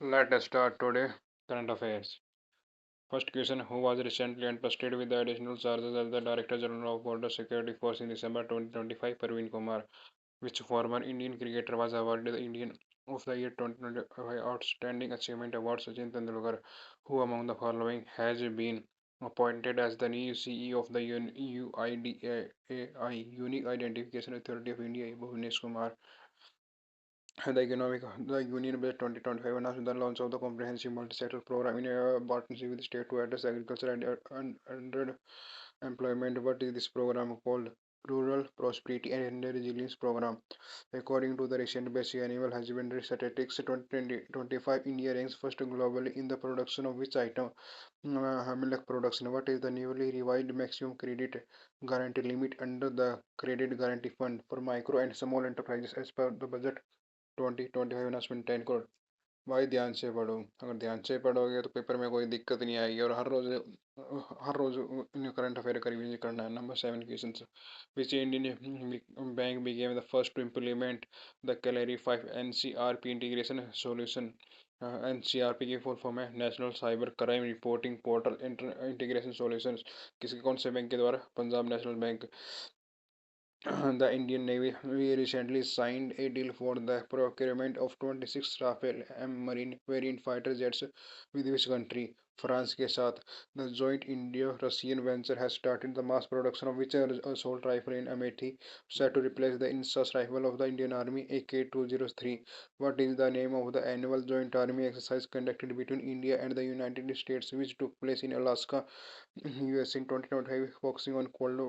Let us start today. Current affairs. First question: Who was recently entrusted with the additional charges as the Director General of Border Security Force in December 2025? Parveen Kumar. Which former Indian cricketer was awarded the Indian of the Year 2025 Outstanding Achievement Award? Sachin Tendulkar. Who among the following has been appointed as the new CEO of the UIDAI Unique Identification Authority of India? Bhuvnesh Kumar. The Union Budget 2025 announced the launch of the comprehensive multi-sector program in a partnership with the state to address agriculture and underemployment. What is this program called? Rural Prosperity and Resilience Program. According to the recent basic annual husbandry statistics 2025, India ranks first globally in the production of which item? Milk production. What is the newly revised maximum credit guarantee limit under the Credit Guarantee Fund for micro and small enterprises as per the budget 2025 investment 10 crore? भाई ध्यान से पढ़ो। अगर ध्यान से पढ़ोगे तो paper में कोई दिक्कत नहीं आएगी और हर रोज करंट अफेयर का रिवीजन करना है। Number 7 question, which Indian bank became the first to implement the calorie 5 NCRP integration solution? NCRP की फुल फॉर्म है national cyber crime reporting portal integration solution. किसके कौन से बैंक के द्वारा? Punjab national bank. The Indian Navy recently signed a deal for the procurement of 26 Rafale M Marine variant fighter jets with which country? France के साथ. The joint Indo-Russian venture has started the mass production of which assault rifle in Amethi, set to replace the INSAS rifle of the Indian Army AK-203. What is the name of the annual joint army exercise conducted between India and the United States, which took place in Alaska, US in 2025, focusing on cold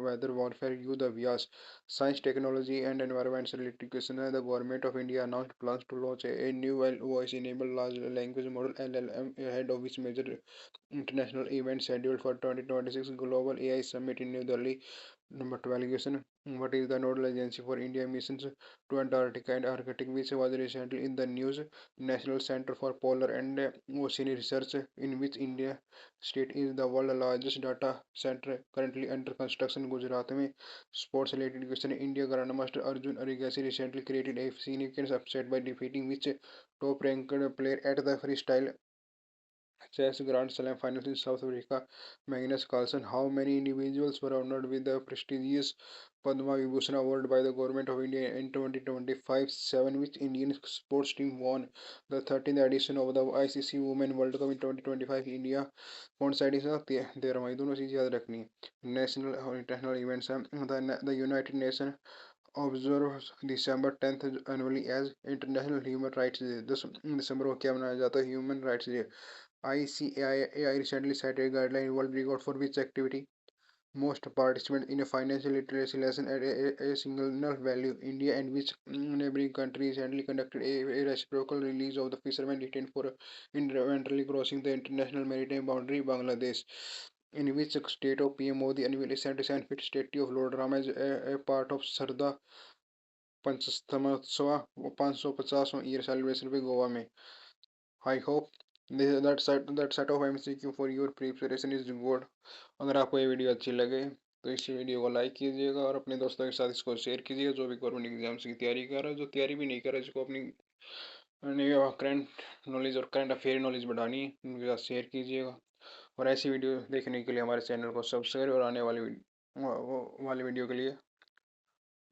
weather warfare? Yuddha Vyas. Science, Technology and Environmental Education. The Government of India announced plans to launch a new voice-enabled large language model (LLM) ahead of which major international event scheduled for 2026 Global AI Summit in New Delhi. Number 12 question. What is the nodal agency for India missions to Antarctica and Arctic, which was recently in the news? National Center for Polar and Oceanic Research, in which India state is the world's largest data center currently under construction? Gujarat में. Sports related question. India Grandmaster Arjun Arigasi recently created a significant upset by defeating which top ranked player at the freestyle chess Grand Slam finals in South Africa? Magnus Carlsen. How many individuals were honored with the prestigious Padma Vibhushan Award by the Government of India in 2025? 7. Which Indian sports team won the 13th edition of the ICC Women World Cup in 2025? India. कौन सा addition है? 13वां। दोनों चीज़ याद रखनी है। National और international events हैं। The United nation observes December 10th annually as International Human Rights Day. 10 दिसंबर को क्या मनाया जाता है? Human rights day. ICAI recently set a guideline world record for which activity? Most participants in a financial literacy lesson at a single value. India and which neighboring country recently conducted a reciprocal release of the fishermen detained for involuntarily crossing the international maritime boundary? Bangladesh. In which state of PM Modi annually sent a 7 feet statue of Lord Ram as a part of Sarda पंचस्तमोत्सव 550वां year celebration पे गोवा में? I hope that set of MCQ for your preparation is good. अगर आपको ये video अच्छी लगे तो इस वीडियो को लाइक कीजिएगा और अपने दोस्तों के साथ इसको शेयर कीजिएगा जो भी गवर्नमेंट एग्जाम्स की तैयारी कर रहा है, जो तैयारी भी नहीं कर रहा है, जिसको अपनी करंट नॉलेज और करंट अफेयर नॉलेज बढ़ानी है, उनके साथ शेयर कीजिएगा। और ऐसी वीडियो देखने के लिए हमारे चैनल को सब्सक्राइब और आने वाली वीडियो के लिए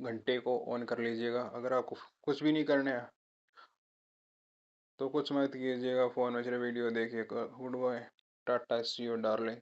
घंटे को ऑन कर लीजिएगा। अगर आपको कुछ भी नहीं करना है तो कुछ मत कीजिएगा, फ़ोन में सिर्फ वीडियो देखिएगा। Good bye, tata, see you darling.